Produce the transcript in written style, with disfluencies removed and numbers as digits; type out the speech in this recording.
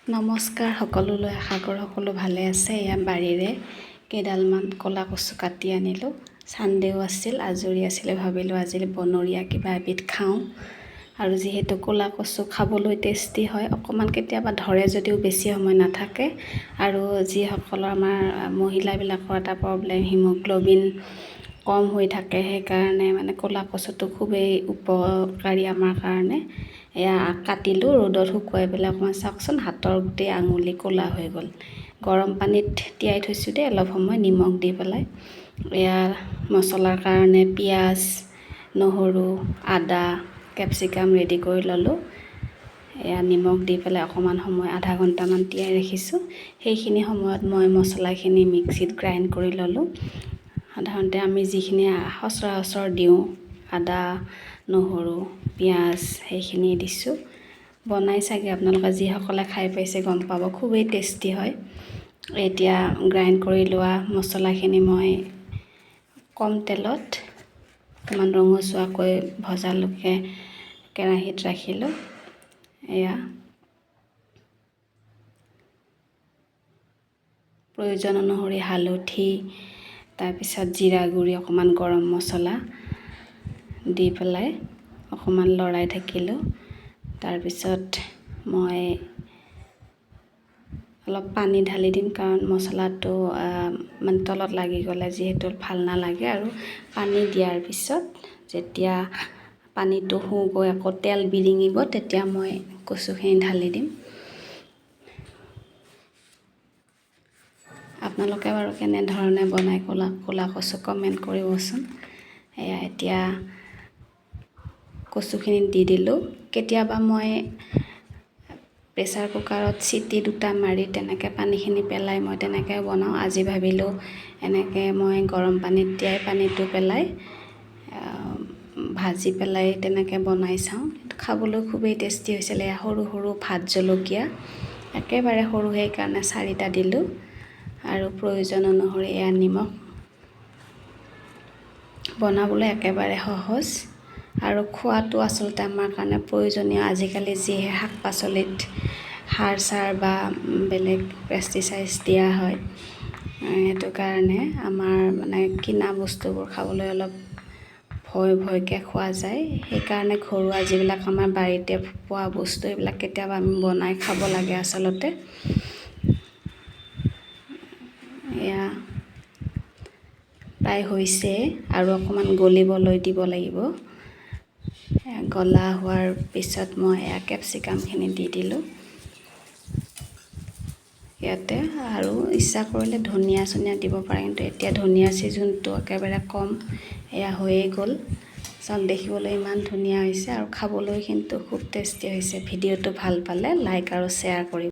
নমস্কাৰ সকলোলৈ, আশা কৰোঁ সকলো ভালে আছে। এয়া বাৰীৰে কেইডালমান ক'লা কচু কাটি আনিলোঁ। ছানডেও আছিল, আজৰি আছিলে, ভাবিলোঁ আজি বনৰীয়া কিবা এবিধ খাওঁ। আৰু যিহেতু ক'লা কচু খাবলৈ টেষ্টি হয়, অকণমান কেতিয়াবা ধৰে যদিও বেছি সময় নাথাকে। আৰু যিসকলৰ আমাৰ মহিলাবিলাকৰ এটা প্ৰব্লেম, হিমোগ্ল'বিন কম হৈ থাকে, সেইকাৰণে মানে ক'লা কচুটো খুবেই উপকাৰী আমাৰ কাৰণে। এয়া কাটিলোঁ, ৰ'দত শুকুৱাই পেলাই অকণমান চাওকচোন, হাতৰ গোটেই আঙুলি ক'লা হৈ গ'ল। গৰম পানীত তিয়াই থৈছোঁ দেই অলপ সময়, নিমখ দি পেলাই। এয়া মছলাৰ কাৰণে পিঁয়াজ, নহৰু, আদা, কেপচিকাম ৰেডি কৰি ল'লোঁ। এয়া নিমখ দি পেলাই অকণমান সময় আধা ঘণ্টামান তিয়াই ৰাখিছোঁ। সেইখিনি সময়ত মই মছলাখিনি মিক্সিত গ্ৰাইণ্ড কৰি ল'লোঁ। সাধাৰণতে আমি যিখিনি সচৰাচৰ দিওঁ, আদা, নহৰু, পিঁয়াজ, সেইখিনি দিছোঁ। বনাই চাগে আপোনালোকে যিসকলে খাই পাইছে গম পাব, খুবেই টেষ্টি হয়। এতিয়া গ্ৰাইণ্ড কৰি লোৱা মছলাখিনি মই কম তেলত অকণমান ৰঙচুৱাকৈ ভজালৈকে কেৰাহীত ৰাখিলোঁ। এয়া প্ৰয়োজন অনুসৰি হালধি, তাৰপিছত জিৰা গুড়ি, অকণমান গৰম মছলা দি পেলাই অকণমান লৰাই থাকিলোঁ। তাৰপিছত মই অলপ পানী ঢালি দিম, কাৰণ মছলাটো মানে তলত লাগি গ'লে যিহেতু ভাল নালাগে। আৰু পানী দিয়াৰ পিছত যেতিয়া পানীটো গৈ আকৌ তেল বিৰিঙিব, তেতিয়া মই কচুখিনি ঢালি দিম। আপোনালোকে বাৰু কেনেধৰণে বনাই ক'লা কচু কমেণ্ট কৰিবচোন। এয়া এতিয়া কচুখিনি দি দিলোঁ। কেতিয়াবা মই প্ৰেছাৰ কুকাৰত চিটি দুটা মাৰি তেনেকৈ পানীখিনি পেলাই মই তেনেকৈ বনাওঁ। আজি ভাবিলোঁ এনেকৈ মই গৰম পানীত তিয়াই পানীটো পেলাই ভাজি পেলাই তেনেকৈ বনাই চাওঁ। খাবলৈ খুবেই টেষ্টি হৈছিলে। সৰু সৰু ভাত জলকীয়া, একেবাৰে সৰু, সেইকাৰণে 4টা দিলোঁ। আৰু প্ৰয়োজন অনুসৰি এয়া নিমখ। বনাবলৈ একেবাৰে সহজ আৰু খোৱাটো আচলতে আমাৰ কাৰণে প্ৰয়োজনীয়। আজিকালি যিহে শাক পাচলিত সাৰ চাৰ বা বেলেগ পেষ্টিচাইডছ দিয়া হয়, সেইটো কাৰণে আমাৰ মানে কিনা বস্তুবোৰ খাবলৈ অলপ ভয়কৈ খোৱা যায়। সেইকাৰণে ঘৰুৱা যিবিলাক আমাৰ বাৰীতে পোৱা বস্তু, এইবিলাক কেতিয়াবা আমি বনাই খাব লাগে আচলতে। এয়া প্ৰায় হৈছে আৰু অকণমান গলিবলৈ দিব লাগিব। গলা হোৱাৰ পিছত মই এয়া কেপচিকামখিনি দি দিলোঁ ইয়াতে। আৰু ইচ্ছা কৰিলে ধনিয়া চনিয়া দিব পাৰে, কিন্তু এতিয়া ধনিয়াৰ ছিজনটো একেবাৰে কম। এয়া হৈয়ে গ'ল। চাওক, দেখিবলৈ ইমান ধুনীয়া হৈছে আৰু খাবলৈ কিন্তু খুব টেষ্টি হৈছে। ভিডিঅ'টো ভাল পালে লাইক আৰু শ্বেয়াৰ কৰিব।